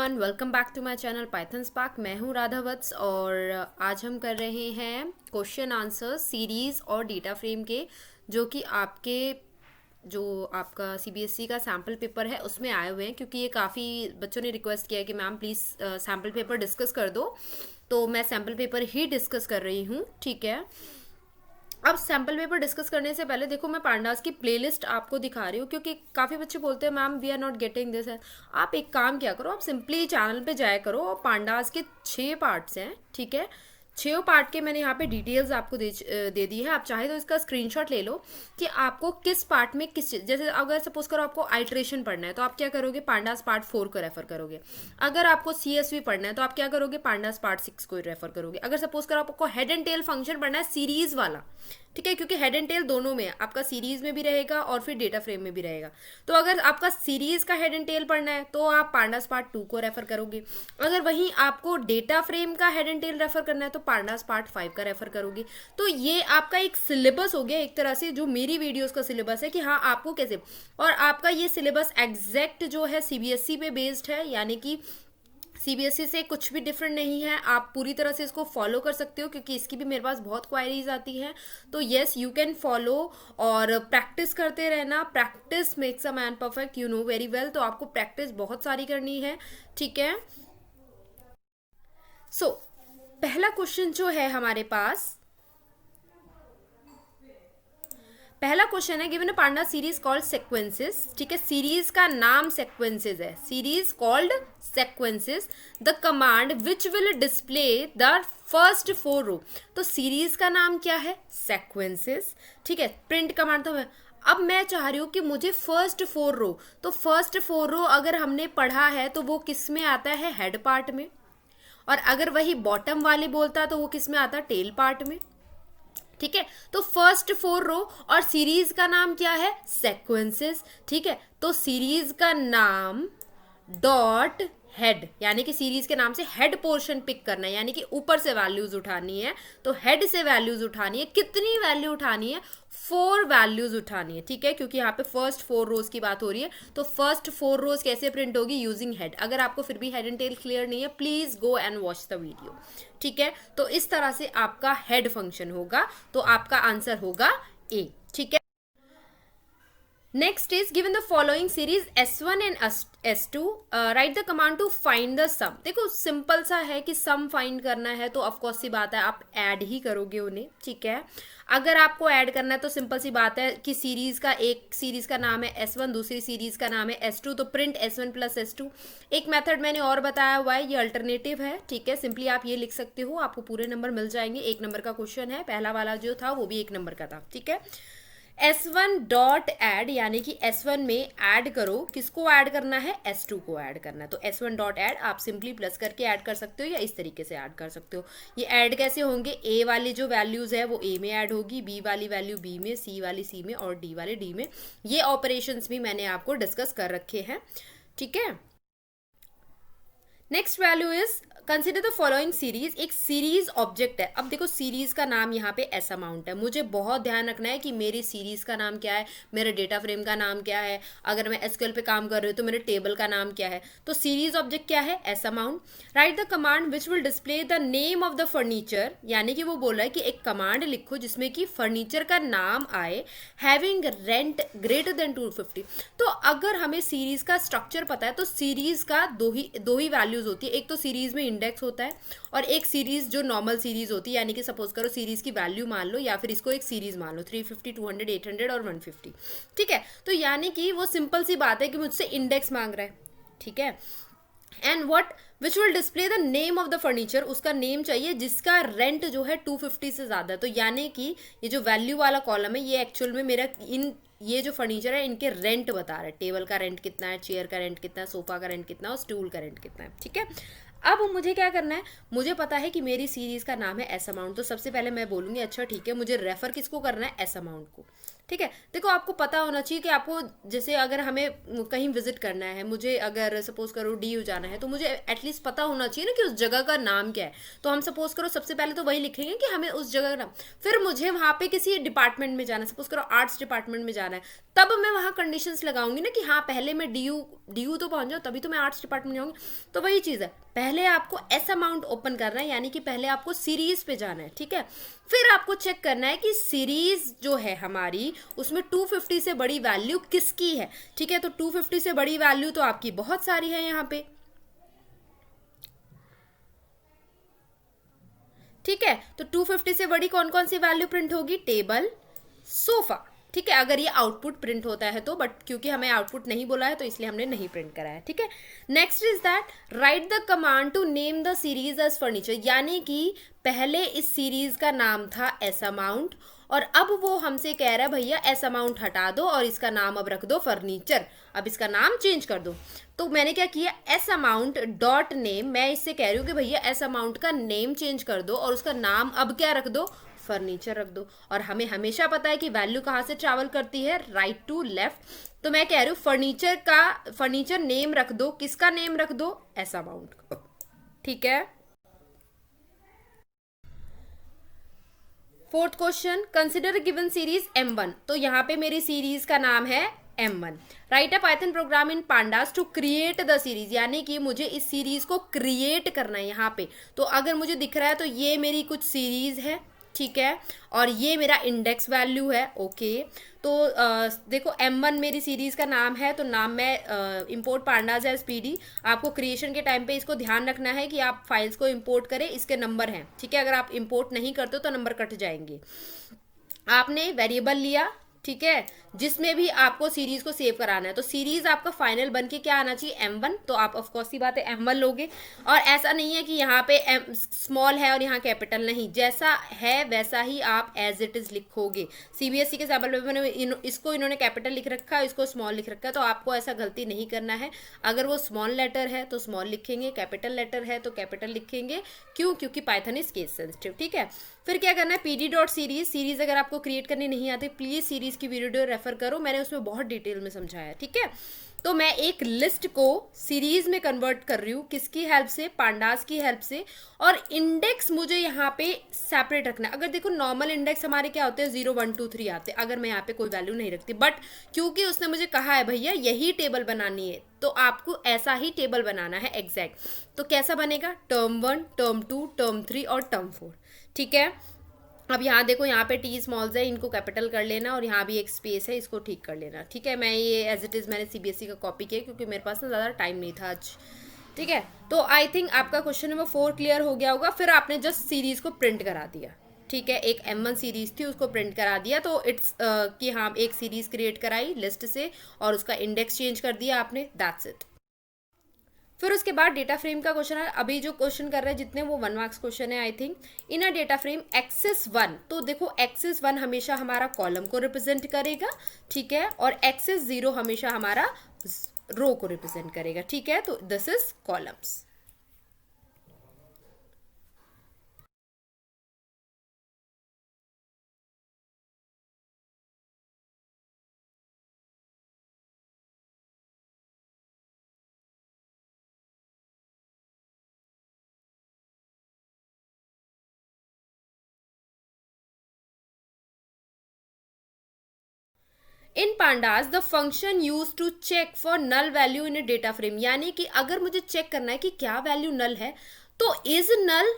Everyone, welcome back to my channel Python Spark. मैं हूं राधा वत्स और आज हम कर रहे हैं क्वेश्चन आंसर सीरीज़ और डेटा फ्रेम के, जो कि आपका सीबीएसई का सैम्पल पेपर है उसमें आए हुए हैं। क्योंकि ये काफ़ी बच्चों ने रिक्वेस्ट किया है कि ma'am please sample paper discuss कर दो, तो मैं सैम्पल पेपर ही डिस्कस कर रही हूँ। ठीक है, अब सैम्पल पेपर डिस्कस करने से पहले देखो, मैं पांडास की प्लेलिस्ट आपको दिखा रही हूँ, क्योंकि काफ़ी बच्चे बोलते हैं ma'am we are not getting this है। आप एक काम क्या करो, आप सिंपली चैनल पे जाया करो और पांडास के 6 पार्ट्स हैं। ठीक है, 6 पार्ट के मैंने यहाँ पे डिटेल्स आपको दे दी है। आप चाहे तो इसका स्क्रीनशॉट ले लो कि आपको किस पार्ट में किस, जैसे अगर सपोज करो आपको आइट्रेशन पढ़ना है तो आप क्या करोगे, पांडास पार्ट 4 को रेफर करोगे। अगर आपको सीएसवी पढ़ना है तो आप क्या करोगे, पांडास पार्ट 6 को रेफर करोगे। अगर सपोज करो आपको हेड एंड टेल फंक्शन पढ़ना है सीरीज वाला, ठीक है, क्योंकि हेड एंड टेल दोनों में है, आपका सीरीज में भी रहेगा और फिर डेटा फ्रेम में भी रहेगा। तो अगर आपका सीरीज का हेड एंड टेल पढ़ना है तो आप पांडास पार्ट 2 को रेफर करोगे। अगर वहीं आपको डेटा फ्रेम का हेड एंड टेल रेफर करना है तो पांडास पार्ट 5 का रेफर करोगे। तो ये आपका एक सिलेबस हो गया एक तरह से, जो मेरी वीडियोस का सिलेबस है कि हाँ आपको कैसे, और आपका ये सिलेबस एग्जैक्ट जो है सीबीएसई पे बेस्ड है, यानी कि सीबीएसई से कुछ भी डिफरेंट नहीं है। आप पूरी तरह से इसको फॉलो कर सकते हो, क्योंकि इसकी भी मेरे पास बहुत क्वायरीज आती हैं। तो येस, यू कैन फॉलो और प्रैक्टिस करते रहना। Practice makes a man perfect, you know very well. तो आपको प्रैक्टिस बहुत सारी करनी है। ठीक है, सो पहला क्वेश्चन जो है हमारे पास, पहला क्वेश्चन है given a panda series called sequences. ठीक है, सीरीज का नाम सेक्वेंसेस है, series called sequences. The command which will display the first 4 row. तो सीरीज का नाम क्या है, सेक्वेंसेस। ठीक है, प्रिंट कमांड तो है। अब मैं चाह रही हूँ कि मुझे फर्स्ट 4 रो, तो फर्स्ट 4 रो अगर हमने पढ़ा है तो वो किस में आता है, हेड पार्ट में। और अगर वही बॉटम वाले बोलता तो वो किस में आता, टेल पार्ट में। ठीक है, तो फर्स्ट 4 रो और सीरीज का नाम क्या है, सेक्वेंसेस। ठीक है, तो सीरीज का नाम डॉट हेड, यानी कि सीरीज के नाम से हेड पोर्शन पिक करना है, यानी कि ऊपर से वैल्यूज उठानी है। तो हेड से वैल्यूज उठानी है, कितनी वैल्यू उठानी है, 4 वैल्यूज उठानी है। ठीक है, क्योंकि यहाँ पे फर्स्ट 4 रोज की बात हो रही है। तो फर्स्ट 4 रोज कैसे प्रिंट होगी, यूजिंग हेड। अगर आपको फिर भी हेड एंड टेल क्लियर नहीं है, please go and watch the video. ठीक है, तो इस तरह से आपका हेड फंक्शन होगा। तो आपका आंसर होगा ए। ठीक है, next is given the following series S1 and S2, write the command to find the sum। देखो सिंपल सा है कि सम फाइंड करना है, तो ऑफकोर्स सी बात है आप ऐड ही करोगे उन्हें। ठीक है, अगर आपको ऐड करना है तो सिंपल सी बात है कि सीरीज का, एक सीरीज का नाम है S1, दूसरी सीरीज का नाम है S2, तो प्रिंट S1 प्लस S2। एक मेथड मैंने और बताया हुआ है, ये अल्टरनेटिव है। ठीक है, सिंपली आप ये लिख सकते हो, आपको पूरे नंबर मिल जाएंगे। 1 नंबर का क्वेश्चन है, पहला वाला जो था वो भी 1 नंबर का था। ठीक है, S1 डॉट एड, यानी कि S1 में ऐड करो, किसको ऐड करना है, S2 को ऐड करना है। तो S1 डॉट एड आप सिंपली प्लस करके ऐड कर सकते हो या इस तरीके से ऐड कर सकते हो। ये ऐड कैसे होंगे, A वाली जो वैल्यूज है वो A में ऐड होगी, B वाली वैल्यू B में, C वाली C में और D वाले D में। ये ऑपरेशंस भी मैंने आपको डिस्कस कर रखे हैं। ठीक है, next value is consider the following series. एक सीरीज ऑब्जेक्ट है। अब देखो सीरीज का नाम यहाँ पे एस अमाउंट है, मुझे बहुत ध्यान रखना है कि मेरी सीरीज का नाम क्या है, मेरे डेटा फ्रेम का नाम क्या है। अगर मैं एसक्यूएल पे काम कर रही हूँ तो मेरे टेबल का नाम क्या है। तो सीरीज ऑब्जेक्ट क्या है, S amount. Right the command which will display the name of the furniture, यानी कि वो बोल रहा है कि एक कमांड लिखो जिसमें कि फर्नीचर का नाम आए, हैविंग रेंट ग्रेटर देन 250। तो अगर हमें सीरीज का स्ट्रक्चर पता है तो सीरीज का दो ही वैल्यूज होती है। एक तो सीरीज में इंडेक्स होता है और एक सीरीज जो नॉर्मल सीरीज होती है, यानी कि सपोज करो सीरीज की वैल्यू मान लो, या फिर इसको एक सीरीज मान लो, 350, 200, 800 और 150। ठीक है, तो यानी कि वो सिंपल सी बात है कि मुझसे इंडेक्स मांग रहा है। ठीक है, and what which will display the name of the furniture, उसका नेम चाहिए जिसका रेंट जो है 250 से ज़्यादा है। तो यानी कि ये जो वैल्यू वाला कॉलम है ये एक्चुअल में मेरा ये जो फर्नीचर है इनके रेंट बता रहा है। टेबल का रेंट कितना है, चेयर का रेंट कितना है, सोफा का रेंट कितना है और स्टूल का रेंट कितना है। ठीक है, अब मुझे क्या करना है, मुझे पता है कि मेरी सीरीज का नाम है एस अमाउंट, तो सबसे पहले मैं बोलूंगी अच्छा ठीक है मुझे रेफर किसको करना है, एस अमाउंट को। ठीक है, देखो आपको पता होना चाहिए कि आपको जैसे अगर हमें कहीं विजिट करना है, मुझे अगर सपोज करो डीयू जाना है, तो मुझे एटलीस्ट पता होना चाहिए ना कि उस जगह का नाम क्या है। तो हम सपोज करो सबसे पहले तो वही लिखेंगे कि हमें उस जगह का नाम, फिर मुझे वहाँ पे किसी डिपार्टमेंट में जाना है, सपोज करो आर्ट्स डिपार्टमेंट में जाना है, तब मैं वहाँ कंडीशंस लगाऊंगी ना कि हाँ पहले मैं डीयू डीयू तो पहुंच जाऊँ तभी तो मैं आर्ट्स डिपार्टमेंट जाऊंगी। तो वही चीज़ है, पहले आपको एस अमाउंट ओपन करना है, यानी कि पहले आपको सीरीज पे जाना है। ठीक है, फिर आपको चेक करना है कि सीरीज जो है हमारी उसमें 250 से बड़ी वैल्यू किसकी है। ठीक है, तो 250 से बड़ी वैल्यू तो आपकी बहुत सारी है यहाँ पे। ठीक है, तो 250 से बड़ी कौन कौन सी वैल्यू प्रिंट होगी, टेबल, सोफा। ठीक है, अगर ये आउटपुट प्रिंट होता है तो, बट क्योंकि हमें आउटपुट नहीं बोला है तो इसलिए हमने नहीं प्रिंट करा है। ठीक है, next is that write the command to name the series as furniture, यानी कि पहले इस सीरीज का नाम था एस अमाउंट और अब वो हमसे कह रहा है भैया एस अमाउंट हटा दो और इसका नाम अब रख दो फर्नीचर, अब इसका नाम चेंज कर दो। तो मैंने क्या किया, एस अमाउंट डॉट नेम, मैं इससे कह रही हूँ कि भैया एस अमाउंट का नेम चेंज कर दो और उसका नाम अब क्या रख दो, फर्नीचर रख दो। और हमें हमेशा पता है कि वैल्यू कहाँ से ट्रैवल करती है, राइट टू लेफ्ट। तो मैं कह रही हूँ फर्नीचर का फर्नीचर नेम रख दो, किसका नेम रख दो, एस अमाउंट का। ठीक है, fourth question, consider given series M1, तो यहाँ पे मेरी सीरीज का नाम है M1। Write a Python program in pandas to create the series, यानी कि मुझे इस सीरीज को क्रिएट करना है यहाँ पे। तो अगर मुझे दिख रहा है तो ये मेरी कुछ सीरीज है, ठीक है, और ये मेरा इंडेक्स वैल्यू है। ओके, तो देखो M1 मेरी सीरीज का नाम है, तो नाम मैं इंपोर्ट पांडास एज पीडी। आपको क्रिएशन के टाइम पे इसको ध्यान रखना है कि आप फाइल्स को इंपोर्ट करें, इसके नंबर हैं। ठीक है, अगर आप इंपोर्ट नहीं करते तो नंबर कट जाएंगे। आपने वेरिएबल लिया, ठीक है, जिसमें भी आपको सीरीज को सेव कराना है, तो सीरीज आपका फाइनल बन के क्या आना चाहिए, M1, तो आप ऑफकोर्स सी बात है M1 लोगे। और ऐसा नहीं है कि यहाँ पे स्मॉल है और यहाँ कैपिटल, नहीं, जैसा है वैसा ही आप एज इट इज लिखोगे। सीबीएसई के सैम्पल पेपर में इसको इन्होंने कैपिटल लिख रखा है, इसको स्मॉल लिख रखा है, तो आपको ऐसा गलती नहीं करना है। अगर वो स्मॉल लेटर है तो स्मॉल लिखेंगे, कैपिटल लेटर है तो कैपिटल लिखेंगे। क्यों, क्योंकि पाइथन इज केस सेंसिटिव। ठीक है, फिर क्या करना है, पीडी डॉट सीरीज, सीरीज अगर आपको क्रिएट करनी नहीं आती प्लीज सीरीज की वीडियो रेफर करो, मैंने उसमें बहुत डिटेल में समझाया। ठीक है, तो मैं एक लिस्ट को सीरीज में कन्वर्ट कर रही हूँ, किसकी हेल्प से, पांडास की हेल्प से। और इंडेक्स मुझे यहाँ पे सेपरेट रखना है। अगर देखो नॉर्मल इंडेक्स हमारे क्या होते हैं, 0 1 2 3 आते हैं, अगर मैं यहाँ पे कोई वैल्यू नहीं रखती, बट क्योंकि उसने मुझे कहा है भैया यही टेबल बनानी है, तो आपको ऐसा ही टेबल बनाना है एग्जैक्ट। तो कैसा बनेगा, टर्म 1, टर्म 2, टर्म 3 और टर्म 4। ठीक है, अब यहाँ देखो, यहाँ पे टी स्मॉल्स है, इनको कैपिटल कर लेना, और यहाँ भी एक स्पेस है, इसको ठीक कर लेना। ठीक है, मैं ये एज इट इज़ मैंने सीबीएसई का कॉपी किया क्योंकि मेरे पास ना ज़्यादा टाइम नहीं था आज। ठीक है, तो आई थिंक आपका क्वेश्चन नंबर 4 क्लियर हो गया होगा। फिर आपने जस्ट सीरीज को प्रिंट करा दिया। ठीक है, एक M1 सीरीज थी उसको प्रिंट करा दिया, तो इट्स कि हाँ एक सीरीज क्रिएट कराई लिस्ट से और उसका इंडेक्स चेंज कर दिया आपने, दैट्स इट। फिर उसके बाद डेटा फ्रेम का क्वेश्चन है। अभी जो क्वेश्चन कर रहे हैं जितने, वो 1 मार्क्स क्वेश्चन है I think. In a data frame axis 1, तो देखो एक्सिस 1 हमेशा हमारा कॉलम को रिप्रेजेंट करेगा। ठीक है, और एक्सिस 0 हमेशा हमारा रो को रिप्रेजेंट करेगा। ठीक है, तो this is columns. In pandas the function use to check for null value in a data frame, यानी कि अगर मुझे चेक करना है कि क्या वैल्यू नल है, तो इज नल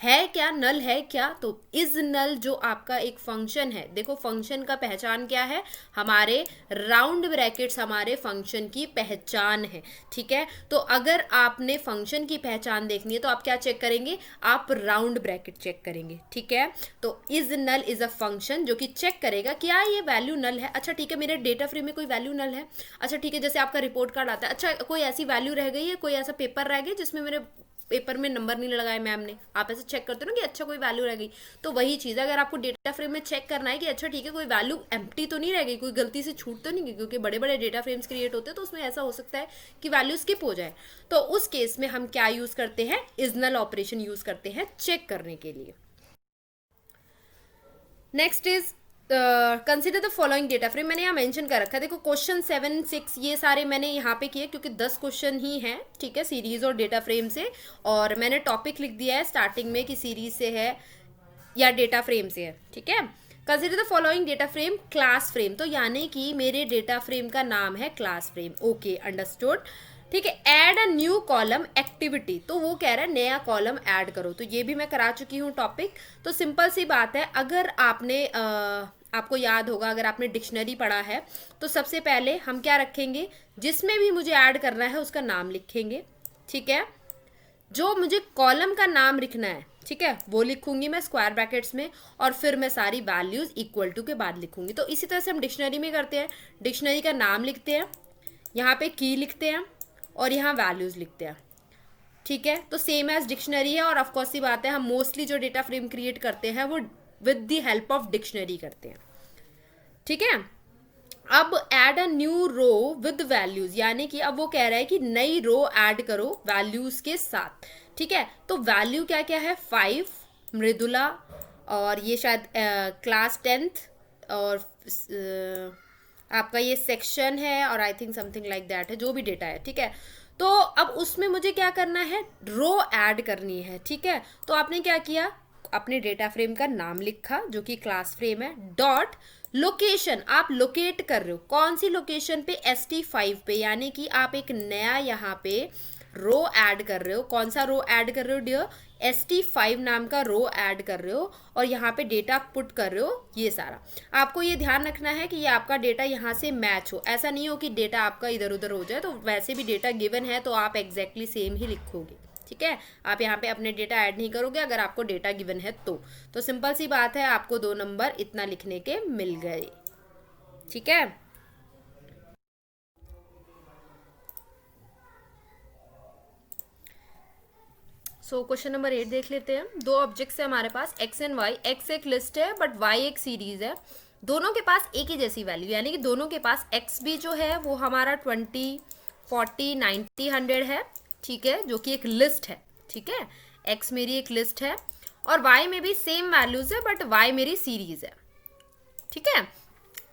है क्या, नल है क्या, तो इज नल जो आपका एक फंक्शन है, देखो फंक्शन का पहचान क्या है, हमारे राउंड ब्रैकेट्स हमारे फंक्शन की पहचान है। ठीक है, तो अगर आपने फंक्शन की पहचान देखनी है तो आप क्या चेक करेंगे, आप राउंड ब्रैकेट चेक करेंगे। ठीक है, तो is null is a function जो कि चेक करेगा क्या ये वैल्यू नल है। अच्छा ठीक है, मेरे डेटा फ्रेम में कोई वैल्यू नल है। अच्छा ठीक है, जैसे आपका रिपोर्ट कार्ड आता है, अच्छा कोई ऐसी वैल्यू रह गई है, कोई ऐसा पेपर रह गया जिसमें मेरे पेपर में नंबर नहीं लगाए मैम ने, आप ऐसे चेक करते हो ना कि अच्छा कोई वैल्यू रह गई, तो वही चीज़ है, अगर आपको डेटा फ्रेम में चेक करना है कि अच्छा ठीक है कोई वैल्यू एम्प्टी तो नहीं रह गई, कोई गलती से छूट तो नहीं गई, क्योंकि बड़े बड़े डेटा फ्रेम्स क्रिएट होते हैं तो उसमें ऐसा हो सकता है कि वैल्यू स्किप हो जाए, तो उस केस में हम क्या यूज़ करते हैं, इजनल ऑपरेशन यूज़ करते हैं चेक करने के लिए। Next is consider the following data frame, मैंने यहाँ मेंशन कर रखा है, देखो क्वेश्चन 7, 6 ये सारे मैंने यहाँ पे किए क्योंकि 10 क्वेश्चन ही हैं, ठीक है, सीरीज और डेटा फ्रेम से, और मैंने टॉपिक लिख दिया है स्टार्टिंग में कि सीरीज से है या डेटा फ्रेम से है, ठीक है। Consider the following data frame class frame, तो यानी कि मेरे डेटा फ्रेम का नाम है क्लास फ्रेम, ओके अंडरस्टूड, ठीक है। Add a new column activity, तो वो कह रहा है नया कॉलम ऐड करो, तो ये भी मैं करा चुकी हूँ टॉपिक, तो सिंपल सी बात है, अगर आपने आपको याद होगा, अगर आपने डिक्शनरी पढ़ा है तो सबसे पहले हम क्या रखेंगे, जिसमें भी मुझे ऐड करना है उसका नाम लिखेंगे, ठीक है, जो मुझे कॉलम का नाम लिखना है, ठीक है, वो लिखूंगी मैं स्क्वायर ब्रैकेट्स में, और फिर मैं सारी वैल्यूज इक्वल टू के बाद लिखूंगी। तो इसी तरह से हम डिक्शनरी में करते हैं, डिक्शनरी का नाम लिखते हैं, यहाँ पे की लिखते हैं और यहाँ वैल्यूज लिखते हैं, ठीक है, तो सेम एज डिक्शनरी है, और ऑफकोर्स सी बात है हम मोस्टली जो डेटा फ्रेम क्रिएट करते हैं वो with the help of dictionary करते हैं, ठीक है। अब add a new row with values, यानी कि अब वो कह रहा है कि नई रो ऐड करो वैल्यूज के साथ, ठीक है, तो वैल्यू क्या क्या है, 5, मृदुला, और ये शायद क्लास 10th, और आपका ये सेक्शन है, और I think something like that है, जो भी डेटा है, ठीक है। तो अब उसमें मुझे क्या करना है, रो ऐड करनी है, ठीक है, तो आपने क्या किया, अपने डेटा फ्रेम का नाम लिखा जो कि क्लास फ्रेम है, डॉट लोकेशन, आप लोकेट कर रहे हो कौन सी लोकेशन पे, ST5 पे, यानी कि आप एक नया यहाँ पे रो ऐड कर रहे हो, कौन सा रो ऐड कर रहे हो डियर, ST5 नाम का रो ऐड कर रहे हो, और यहाँ पे डेटा पुट कर रहे हो, ये सारा आपको ये ध्यान रखना है कि ये आपका डेटा यहाँ से मैच हो, ऐसा नहीं हो कि डेटा आपका इधर उधर हो जाए, तो वैसे भी डेटा गिवन है तो आप एग्जैक्टली सेम ही लिखोगे, ठीक है, आप यहाँ पे अपने डेटा ऐड नहीं करोगे अगर आपको डेटा गिवन है तो सिंपल सी बात है, आपको 2 नंबर इतना लिखने के मिल गए, ठीक है। सो क्वेश्चन नंबर 8 देख लेते हैं, 2 ऑब्जेक्ट्स है हमारे पास x एंड y, x एक लिस्ट है बट y एक सीरीज है, दोनों के पास एक ही जैसी वैल्यू, यानी कि दोनों के पास x भी जो है वो हमारा 20, 40, 90, 100 है, ठीक है, जो कि एक लिस्ट है, ठीक है, x मेरी एक लिस्ट है, और y में भी सेम वैल्यूज है बट y मेरी सीरीज है, ठीक है।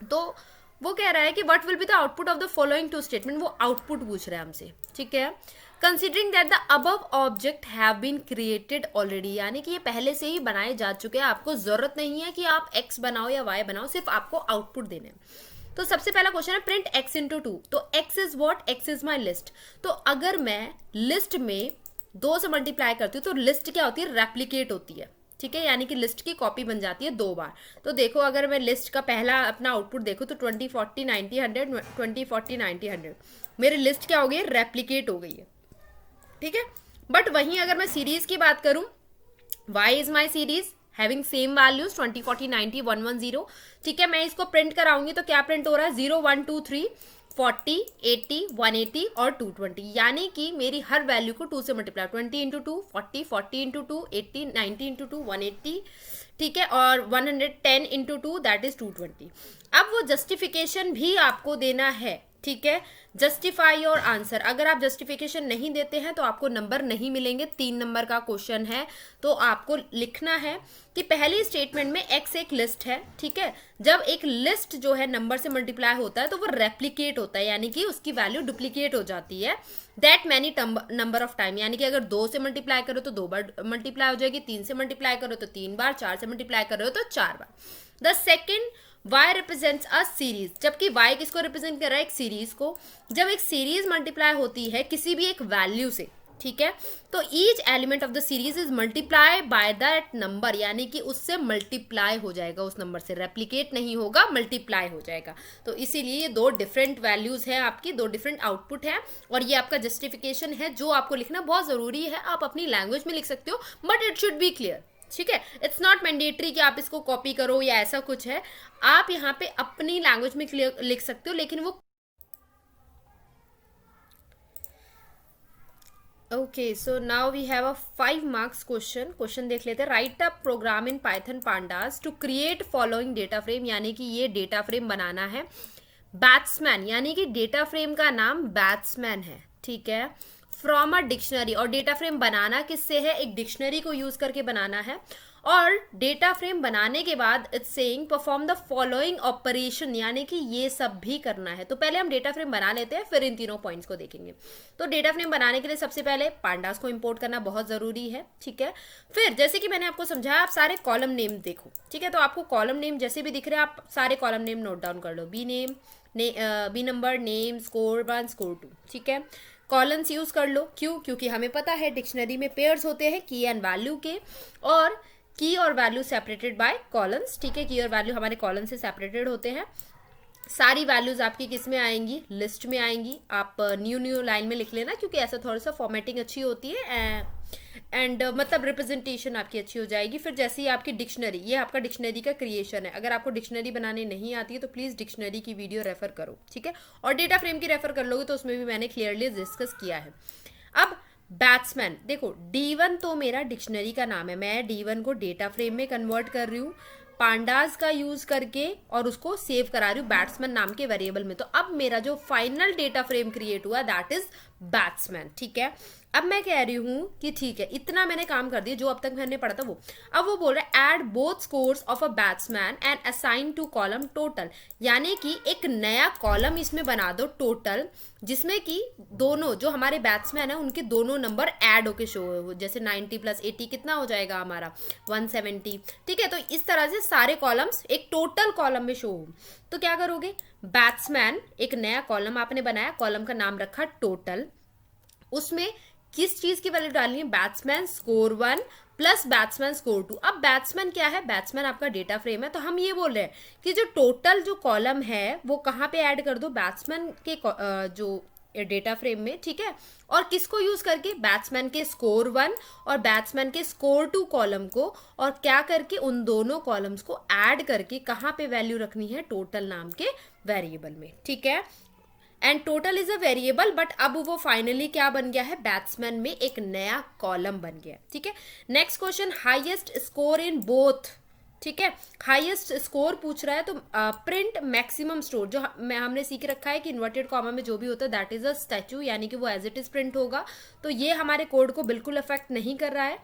तो वो कह रहा है कि what will be the output of the following 2 statement, वो आउटपुट पूछ रहा है हमसे, ठीक है। Considering that the above object have been created already, यानी कि ये पहले से ही बनाए जा चुके हैं, आपको जरूरत नहीं है कि आप x बनाओ या y बनाओ, सिर्फ आपको आउटपुट देने हैं। तो सबसे पहला क्वेश्चन है प्रिंट x इंटू 2, तो x is what, x is my list, तो अगर मैं लिस्ट में 2 से मल्टीप्लाई करती हूँ तो लिस्ट क्या होती है, रेप्लीकेट होती है, ठीक है, यानी कि लिस्ट की कॉपी बन जाती है 2 बार। तो देखो अगर मैं लिस्ट का पहला अपना आउटपुट देखूँ तो 20, 40, 90, 100, 20, 40, 90, 100, मेरी लिस्ट क्या हो गई है, रेप्लीकेट हो गई है, ठीक है। बट वहीं अगर मैं सीरीज की बात करूं, y is my series having same values 20, 40, 90, 110, ठीक है, मैं इसको प्रिंट कराऊंगी तो क्या प्रिंट हो रहा है, 0, 1, 2, 3, 40, 80, 180 और 220, यानी कि मेरी हर वैल्यू को 2 से मल्टीप्लाई, 20 इंटू 2, 40, 40 इंटू 2, 80, 90 इंटू 2, 180, ठीक है, और 110 इंटू 2 दैट इज 220। अब वो जस्टिफिकेशन भी आपको देना है, ठीक है, जस्टिफाई योर आंसर, अगर आप जस्टिफिकेशन नहीं देते हैं तो आपको नंबर नहीं मिलेंगे, 3 नंबर का क्वेश्चन है, तो आपको लिखना है कि पहली स्टेटमेंट में x एक लिस्ट है, ठीक है, जब एक लिस्ट जो है नंबर से मल्टीप्लाई होता है तो वो रेप्लीकेट होता है, यानी कि उसकी वैल्यू डुप्लीकेट हो जाती है that many number of time, यानी कि अगर 2 से मल्टीप्लाई करो तो 2 बार मल्टीप्लाई हो जाएगी, 3 से मल्टीप्लाई करो तो 3 बार, 4 से मल्टीप्लाई करो तो 4 बार। The second y represents a series, जबकि y किसको रिप्रेजेंट कर रहा है, एक सीरीज को, जब एक सीरीज मल्टीप्लाई होती है किसी भी एक वैल्यू से, ठीक है, तो each element of the series is multiply by that number, यानी कि उससे मल्टीप्लाई हो जाएगा, उस नंबर से रेप्लीकेट नहीं होगा, मल्टीप्लाई हो जाएगा। तो इसीलिए ये 2 डिफरेंट वैल्यूज है आपकी, 2 डिफरेंट आउटपुट है, और ये आपका जस्टिफिकेशन है जो आपको लिखना बहुत जरूरी है, आप अपनी लैंग्वेज में लिख सकते हो but it should be clear, ठीक है, इट्स नॉट मैंडेटरी कि आप इसको कॉपी करो या ऐसा कुछ है, आप यहाँ पे अपनी लैंग्वेज में क्लियर लिख सकते हो, लेकिन वो okay, so now we have a 5 marks question देख लेते हैं. Write a program in Python pandas to create following data frame, यानी कि ये डेटा फ्रेम बनाना है. बैट्समैन, यानी कि डेटा फ्रेम का नाम बैट्समैन है, ठीक है. फ्रॉम अ डिक्शनरी, और डेटा फ्रेम बनाना किससे है, एक डिक्शनरी को यूज करके बनाना है. और डेटा फ्रेम बनाने के बाद it's saying perform the following operation, यानी कि ये सब भी करना है. तो पहले हम डेटा फ्रेम बना लेते हैं, फिर इन तीनों पॉइंट्स को देखेंगे. तो डेटा फ्रेम बनाने के लिए सबसे पहले पांडास को इंपोर्ट करना बहुत जरूरी है, ठीक है. फिर जैसे कि मैंने आपको समझाया, आप सारे कॉलम नेम देखो, ठीक है. तो आपको कॉलम नेम जैसे भी दिख रहे हैं, आप सारे कॉलम नेम नोट डाउन कर लो. B name, B number, name, score 1, score 2, ठीक है. कॉलम्स यूज कर लो. क्यों? क्योंकि हमें पता है डिक्शनरी में पेयर्स होते हैं की एंड वैल्यू के, और की और वैल्यू सेपरेटेड बाय कॉलम्स, ठीक है. की और वैल्यू हमारे कॉलम से सेपरेटेड होते हैं. सारी वैल्यूज आपकी किस में आएंगी, लिस्ट में आएंगी. आप न्यू लाइन में लिख लेना, क्योंकि ऐसा थोड़ा सा फॉर्मेटिंग अच्छी होती है एंड मतलब रिप्रेजेंटेशन आपकी अच्छी हो जाएगी. फिर जैसे ही आपकी डिक्शनरी, ये आपका डिक्शनरी का क्रिएशन है. अगर आपको डिक्शनरी बनाने नहीं आती है तो प्लीज़ डिक्शनरी की वीडियो रेफर करो, ठीक है. और डेटा फ्रेम की रेफर कर लोगे तो उसमें भी मैंने क्लियरली डिस्कस किया है. अब बैट्समैन, देखो D1 तो मेरा डिक्शनरी का नाम है, मैं D1 को डेटा फ्रेम में कन्वर्ट कर रही हूँ पांडास का यूज करके, और उसको सेव करा रही हूँ बैट्समैन नाम के वेरिएबल में. तो अब मेरा जो फाइनल डेटा फ्रेम क्रिएट हुआ दैट इज बैट्समैन, ठीक है. अब मैं कह रही हूँ कि ठीक है, इतना मैंने काम कर दिया जो अब तक मैंने पढ़ा था वो. अब वो बोल रहा है add both scores of a batsman and assign to column total, यानी कि एक नया कॉलम इसमें बना दो टोटल, जिसमें कि दोनों जो हमारे बैट्समैन है उनके दोनों नंबर ऐड होके शो हो. जैसे 90 + 80 कितना हो जाएगा हमारा, 170, ठीक है. तो इस तरह से सारे कॉलम्स एक टोटल कॉलम में शो हो. तो क्या करोगे, बैट्समैन एक नया कॉलम आपने बनाया, कॉलम का नाम रखा टोटल. उसमें किस चीज की वैल्यू डालनी है, batsman score 1 plus batsman score 2. अब बैट्समैन क्या है, बैट्समैन आपका डेटा फ्रेम है. तो हम ये बोल रहे हैं कि जो टोटल जो कॉलम है वो कहाँ पे ऐड कर दो, बैट्समैन के जो डेटा फ्रेम में, ठीक है. और किसको यूज करके, बैट्समैन के स्कोर 1 और बैट्समैन के स्कोर 2 कॉलम को, और क्या करके उन दोनों कॉलम्स को ऐड करके कहाँ पे वैल्यू रखनी है, टोटल नाम के वेरिएबल में, ठीक है. And total is a variable, but अब वो फाइनली क्या बन गया है, बैट्समैन में एक नया कॉलम बन गया, ठीक है. Next question, highest score in both, ठीक है. हाईएस्ट स्कोर पूछ रहा है, तो प्रिंट मैक्सिमम स्टोर, जो हमने सीख रखा है कि इन्वर्टेड कॉमा में जो भी होता है दैट इज अ स्टैचू, यानी कि वो एज इट इज प्रिंट होगा. तो ये हमारे कोड को बिल्कुल अफेक्ट नहीं कर रहा है.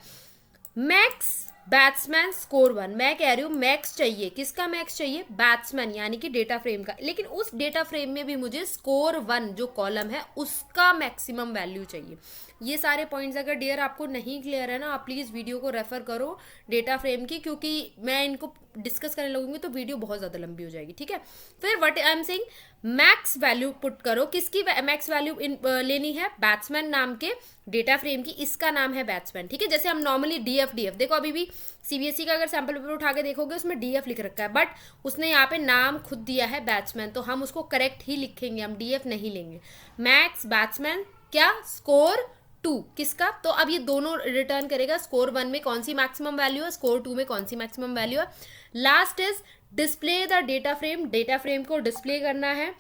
मैक्स बैट्समैन स्कोर 1, मैं कह रही हूँ मैक्स चाहिए. किसका मैक्स चाहिए, बैट्समैन यानी कि डेटा फ्रेम का. लेकिन उस डेटा फ्रेम में भी मुझे स्कोर 1 जो कॉलम है उसका मैक्सिमम वैल्यू चाहिए. ये सारे पॉइंट्स अगर डियर आपको नहीं क्लियर है ना, आप प्लीज़ वीडियो को रेफर करो डेटा फ्रेम की, क्योंकि मैं इनको डिस्कस करने लगूंगी तो वीडियो बहुत ज़्यादा लंबी हो जाएगी, ठीक है. फिर what I am saying, max value put करो. किसकी मैक्स वैल्यू लेनी है, बैट्समैन नाम के डेटा फ्रेम की. इसका नाम है बैट्समैन, ठीक है. जैसे हम नॉर्मली डीएफ देखो, अभी भी सीबीएसई का अगर सैम्पल पेपर उठा के देखोगे उसमें डीएफ लिख रखा है, बट उसने यहाँ पे नाम खुद दिया है बैट्समैन, तो हम उसको करेक्ट ही लिखेंगे, हम डीएफ नहीं लेंगे. मैक्स बैट्समैन क्या, स्कोर 2 किसका, तो अब ये दोनों रिटर्न करेगा. स्कोर 1 में कौन सी मैक्सिमम वैल्यू है, स्कोर 2 में कौन सी मैक्सिमम वैल्यू है. Last is display the data frame, data frame को डिस्प्ले करना है.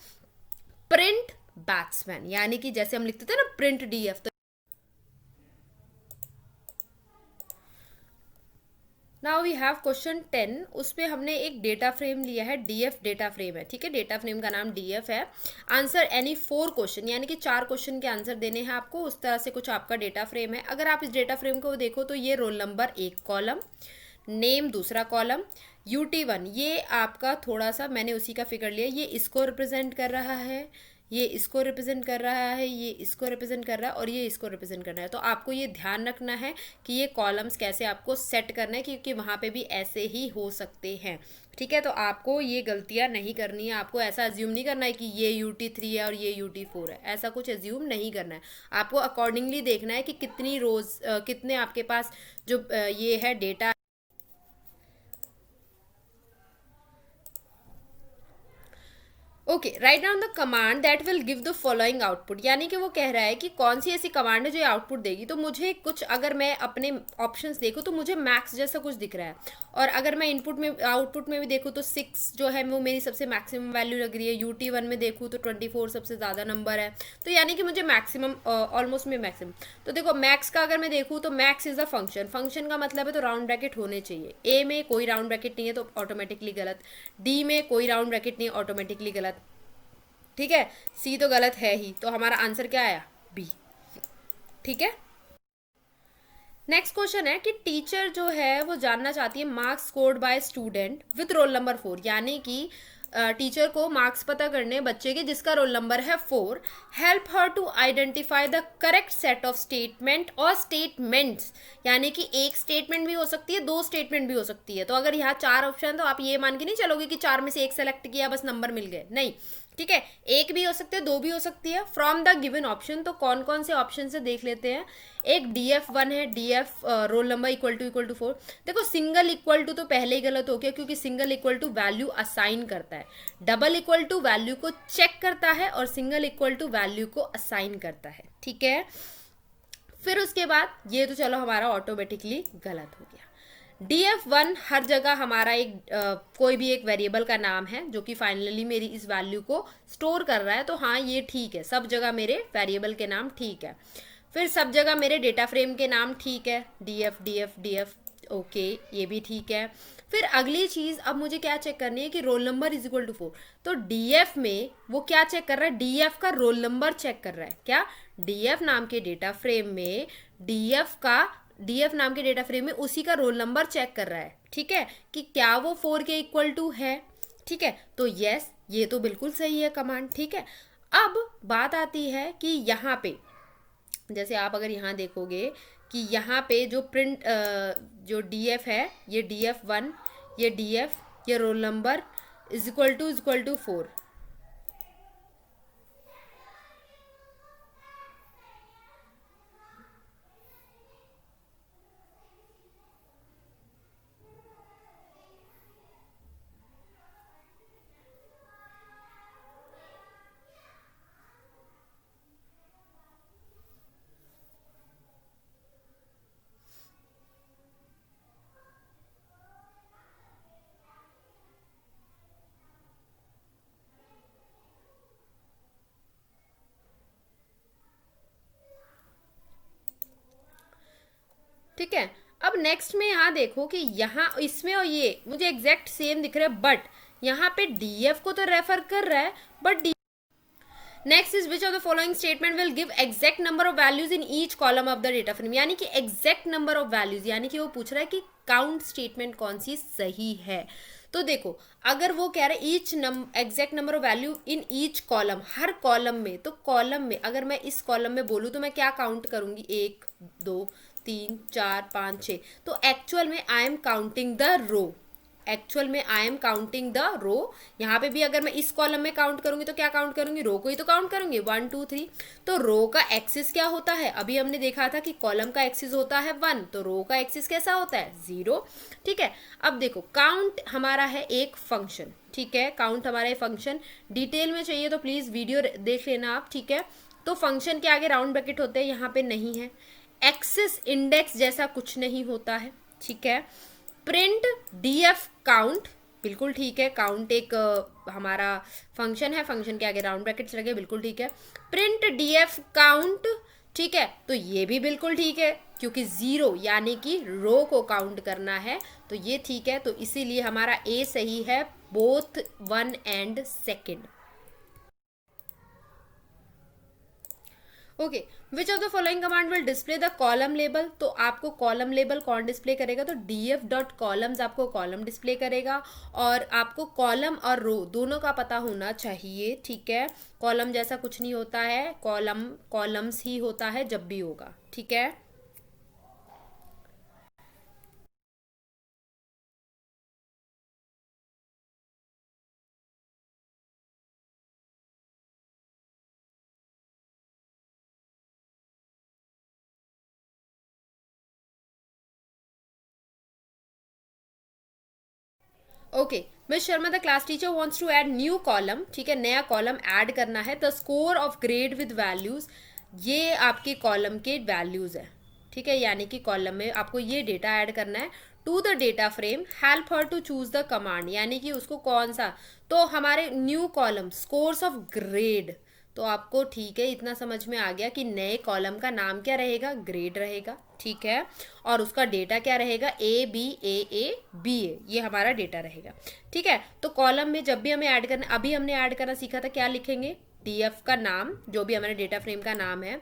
प्रिंट बैट्समैन, यानी कि जैसे हम लिखते थे ना प्रिंट डीएफ, तो नाउ वी हैव क्वेश्चन 10. उस पर हमने एक डेटा फ्रेम लिया है, डीएफ डेटा फ्रेम है, ठीक है. डेटा फ्रेम का नाम डीएफ है. आंसर एनी 4 क्वेश्चन, यानी कि 4 क्वेश्चन के आंसर देने हैं आपको. उस तरह से कुछ आपका डेटा फ्रेम है. अगर आप इस डेटा फ्रेम को देखो तो ये रोल नंबर एक कॉलम, नेम दूसरा कॉलम, UT1 ये आपका थोड़ा सा मैंने उसी का फिगर लिया, ये इसको रिप्रेजेंट कर रहा है, ये इसको रिप्रेजेंट कर रहा है, ये इसको रिप्रेजेंट कर रहा है, और ये इसको रिप्रेजेंट कर रहा है. तो आपको ये ध्यान रखना है कि ये कॉलम्स कैसे आपको सेट करना है, क्योंकि वहाँ पे भी ऐसे ही हो सकते हैं, ठीक है. तो आपको ये गलतियाँ नहीं करनी है. आपको ऐसा एज्यूम नहीं करना है कि ये UT3 है और ये UT4 है, ऐसा कुछ एज्यूम नहीं करना है. आपको अकॉर्डिंगली देखना है कि कितनी रोज कितने आपके पास जो ये है data. Okay, write down the command that will give the following output, यानी कि वो कह रहा है कि कौन सी ऐसी कमांड है जो आउटपुट देगी। तो मुझे कुछ, अगर मैं अपने ऑप्शंस देखूँ तो मुझे मैक्स जैसा कुछ दिख रहा है, और अगर मैं इनपुट में आउटपुट में भी देखूँ तो 6 जो है वो मेरी सबसे मैक्सिमम वैल्यू लग रही है। UT1 में देखूँ तो 24 सबसे ज़्यादा नंबर है, तो यानी कि मुझे मैक्सिमम, ऑलमोस्ट में मैक्सिमम। तो देखो मैक्स का अगर मैं देखूँ तो max is a function, function का मतलब है तो राउंड ब्रैकेट होने चाहिए। ए में कोई राउंड ब्रैकेट नहीं है तो ऑटोमेटिकली गलत, डी में कोई राउंड ब्रैकेट नहीं है ऑटोमेटिकली गलत, ठीक है। सी तो गलत है ही, तो हमारा आंसर क्या आया, बी, ठीक है। नेक्स्ट क्वेश्चन है कि टीचर जो है वो जानना चाहती है marks scored by student with roll number 4, यानी कि टीचर को मार्क्स पता करने बच्चे के जिसका रोल नंबर है 4। Help her to identify the correct set of statement और स्टेटमेंट्स, यानी कि एक स्टेटमेंट भी हो सकती है, दो स्टेटमेंट भी हो सकती है। तो अगर यहाँ 4 ऑप्शन, तो आप ये मान के नहीं चलोगे कि 4 में से एक सेलेक्ट किया बस नंबर मिल गए, नहीं, ठीक है। एक भी हो सकते हैं, दो भी हो सकती है। फ्रॉम द गिवन ऑप्शन, तो कौन कौन से ऑप्शन से देख लेते हैं। एक DF1 है, DF roll number equal to 4। देखो सिंगल इक्वल टू तो पहले ही गलत हो गया, क्योंकि single equal to value assign करता है, डबल इक्वल टू वैल्यू को चेक करता है, और सिंगल इक्वल टू वैल्यू को असाइन करता है, ठीक है। फिर उसके बाद ये तो चलो हमारा ऑटोमेटिकली गलत हो गया। DF1 हर जगह हमारा एक कोई भी एक वेरिएबल का नाम है जो कि फाइनली मेरी इस वैल्यू को स्टोर कर रहा है, तो हाँ ये ठीक है, सब जगह मेरे वेरिएबल के नाम ठीक है। फिर सब जगह मेरे डेटा फ्रेम के नाम ठीक है, DF DF DF, ओके ये भी ठीक है। फिर अगली चीज अब मुझे क्या चेक करनी है कि roll number is equal to 4। तो DF में वो क्या चेक कर रहा है, DF का रोल नंबर चेक कर रहा है, क्या DF नाम के डेटा फ्रेम में DF नाम के डेटा फ्रेम में उसी का रोल नंबर चेक कर रहा है, ठीक है, कि क्या वो 4 के इक्वल टू है, ठीक है। तो यस, ये तो बिल्कुल सही है कमांड, ठीक है। अब बात आती है कि यहाँ पे जैसे आप अगर यहाँ देखोगे कि यहाँ पे जो प्रिंट जो DF है, ये DF1, ये DF, ये roll number is equal to 4। ठीक है। अब नेक्स्ट में यहाँ देखो कि यहाँ इसमें और ये मुझे एग्जैक्ट सेम दिख रहा है, बट यहाँ पे DF को तो रेफर कर रहा है, but next is which of the following statement will give exact number of values in each column of the data frame, यानी कि एग्जैक्ट नंबर ऑफ वैल्यूज, यानी कि वो पूछ रहा है कि काउंट स्टेटमेंट कौन सी सही है। तो देखो अगर वो कह रहा है each exact number of value in each column, her column में, तो कॉलम में अगर मैं इस कॉलम में बोलूँ तो मैं क्या काउंट करूंगी, 1 2 3 4 5 6। तो एक्चुअल में I am counting the row, actual में I am counting the row. यहाँ पे भी अगर मैं इस कॉलम में काउंट करूंगी तो क्या काउंट करूंगी, रो को ही तो काउंट करूंगी, 1 2 3। तो रो का एक्सिस क्या होता है, अभी हमने देखा था कि कॉलम का एक्सिस होता है 1, तो रो का एक्सिस कैसा होता है, 0, ठीक है। अब देखो काउंट हमारा है एक फंक्शन, ठीक है, काउंट हमारा एक फंक्शन। डिटेल में चाहिए तो प्लीज वीडियो देख लेना आप, ठीक है। तो फंक्शन के आगे राउंड ब्रैकेट होते हैं, यहाँ पे नहीं है। एक्सिस इंडेक्स जैसा कुछ नहीं होता है, ठीक है। प्रिंट DF काउंट, बिल्कुल ठीक है, काउंट एक हमारा फंक्शन है, फंक्शन के आगे राउंड ब्रैकेट्स लगे, बिल्कुल ठीक है। प्रिंट DF काउंट, ठीक है, तो ये भी बिल्कुल ठीक है, क्योंकि 0 यानी कि रो को काउंट करना है, तो ये ठीक है। तो इसीलिए हमारा A सही है, both 1 and 2। Okay, which of the following command will display the column label, तो आपको कॉलम लेबल कौन डिस्प्ले करेगा, तो DF डॉट कॉलम्स आपको कॉलम डिस्प्ले करेगा, और आपको कॉलम और रो दोनों का पता होना चाहिए, ठीक है। कॉलम जैसा कुछ नहीं होता है, कॉलम्स ही होता है जब भी होगा, ठीक है। Okay, miss Sharma the class teacher wants to add new column, ठीक है, नया कॉलम ऐड करना है। The score of grade with values, ये आपके कॉलम के वैल्यूज है, ठीक है, यानी कि कॉलम में आपको ये डेटा ऐड करना है। To the data frame help her to choose the command, यानी कि उसको कौन सा, तो हमारे new column scores of grade, तो आपको ठीक है इतना समझ में आ गया कि नए कॉलम का नाम क्या रहेगा, ग्रेड रहेगा, ठीक है, और उसका डेटा क्या रहेगा, ए बी ए, ये हमारा डेटा रहेगा, ठीक है। तो कॉलम में जब भी हमें ऐड करना, अभी हमने ऐड करना सीखा था, क्या लिखेंगे, डीएफ का नाम, जो भी हमारे डेटा फ्रेम का नाम है,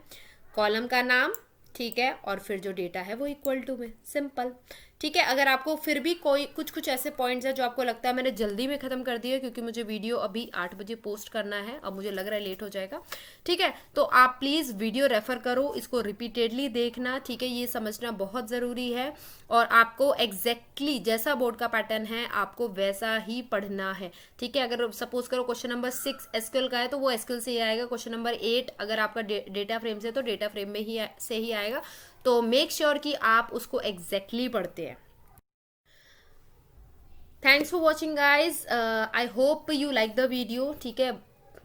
कॉलम का नाम, ठीक है, और फिर जो डेटा है वो इक्वल टू में, सिंपल, ठीक है। अगर आपको फिर भी कोई कुछ ऐसे पॉइंट्स है जो आपको लगता है मैंने जल्दी में ख़त्म कर दिया, क्योंकि मुझे वीडियो अभी 8 बजे पोस्ट करना है, अब मुझे लग रहा है लेट हो जाएगा, ठीक है, तो आप प्लीज़ वीडियो रेफ़र करो, इसको रिपीटेडली देखना, ठीक है, ये समझना बहुत ज़रूरी है, और आपको एग्जैक्टली जैसा बोर्ड का पैटर्न है आपको वैसा ही पढ़ना है, ठीक है। अगर सपोज करो क्वेश्चन नंबर 6 एसक्यूएल का है तो वो एसक्यूएल से ही आएगा, क्वेश्चन नंबर 8 अगर आपका डेटा फ्रेम से तो डेटा फ्रेम में ही से ही आएगा, तो मेक श्योर कि आप उसको एग्जैक्टली पढ़ते हैं। Thanks for watching guys, I hope you like the video, ठीक है,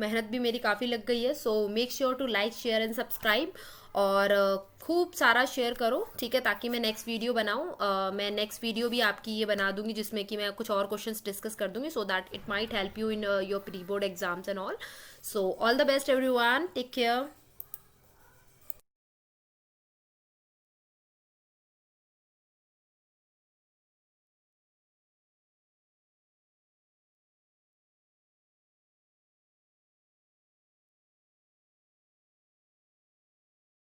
मेहनत भी मेरी काफ़ी लग गई है, so make sure to like share and subscribe, और खूब सारा शेयर करो, ठीक है, ताकि मैं नेक्स्ट वीडियो बनाऊँ। मैं नेक्स्ट वीडियो भी आपकी ये बना दूंगी जिसमें कि मैं कुछ और क्वेश्चंस डिस्कस कर दूंगी, so that it might help you in your pre board exams and all. So all the best everyone, take care.